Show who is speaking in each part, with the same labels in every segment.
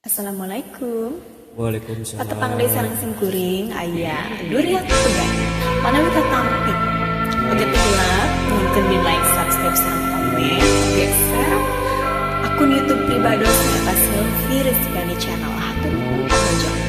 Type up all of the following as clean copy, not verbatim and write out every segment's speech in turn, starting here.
Speaker 1: Assalamualaikum.
Speaker 2: Waalaikumsalam.
Speaker 1: Patepang desa sareng simkuring aya durian pegan. Mana wita tampik. Oge gelap, mungkin di like, subscribe, sareng komen. Geser akun YouTube pribados nyata Selfie Rizkani channel. Hatur nuhun pangajeng.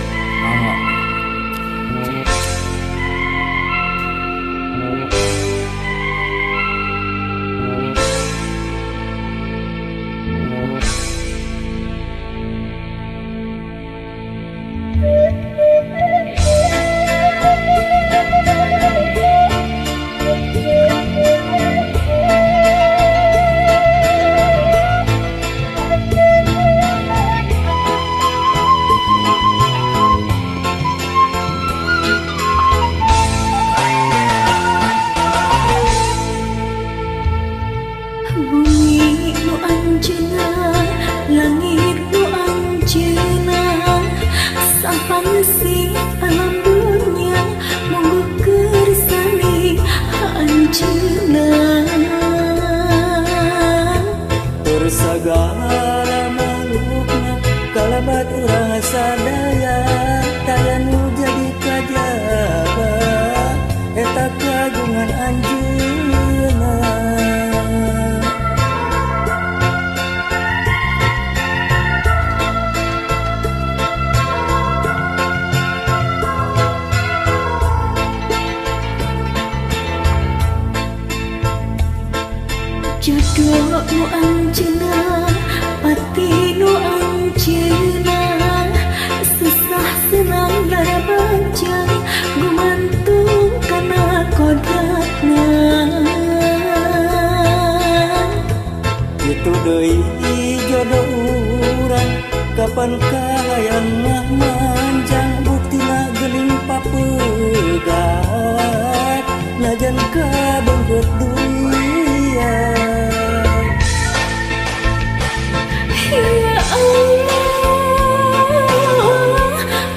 Speaker 3: Bumi nu anjeuna, langit nu anjeuna, sampan si alam dunia monggo keur saling anjeuna.
Speaker 2: Segala makhlukna kalabat urang sadaya taya nu jadi kajaba eta kagungan anjeunna.
Speaker 3: Jodoh nu anjeuna, pati nu anjeuna, susah senang lara bajang gumantung kana kodratna.
Speaker 2: Itu deui jodoh urang kapan hayang mah manjang buktina geuning papegat najan kabeungkeut dunia.
Speaker 3: Ya Allah,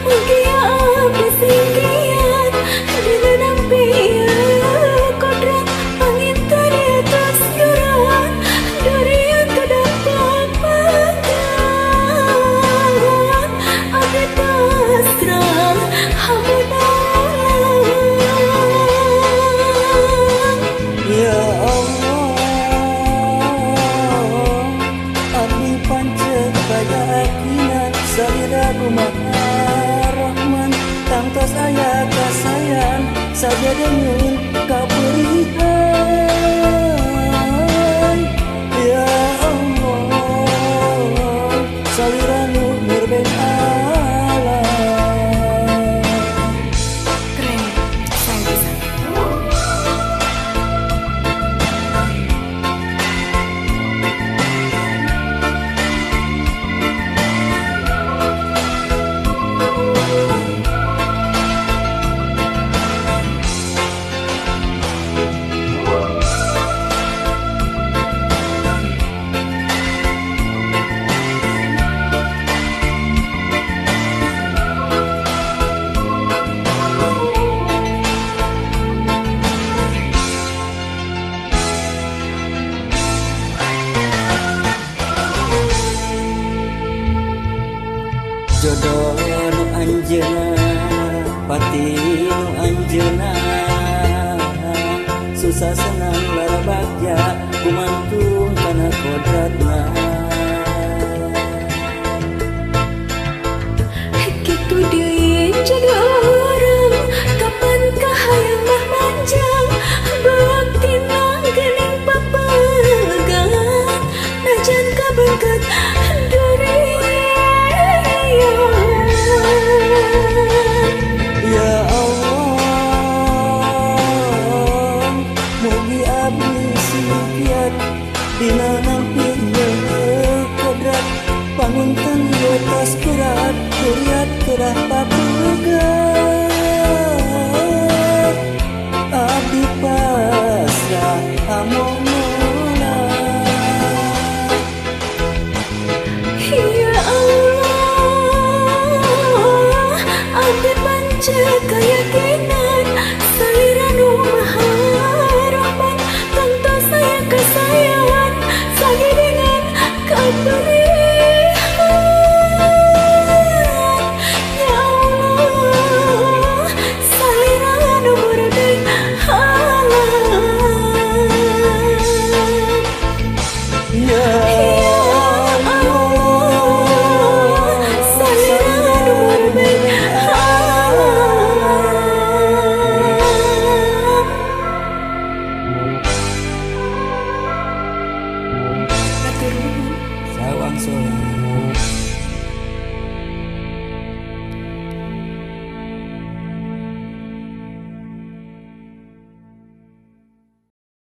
Speaker 3: mugia abdi singkian dina nampian kodrat panginten di atas yuran durian terdapat pagan abdi pasrah hamunang.
Speaker 2: Ya salira kumaha Rahman tangtos aya kasayang saja dengan kaberihan. Ya Allah salira nu murbeng alam.
Speaker 1: Keren, saya bisa.
Speaker 2: Jodoh nu anjeuna, pati nu anjeuna, susah senang lara bagja kumantung kana kodratna.
Speaker 3: Kitu deui jodoh urang kapan kahayang mah manjang baktina geuning papegat najan kabeungkeut durian.
Speaker 2: Ya Allah, mugi abdi singkian dina nampian kodrat pangunten di atas kurat kuriat kerah papegat abdi pasrah amonona.
Speaker 3: Ya Allah, abdi pancet kaya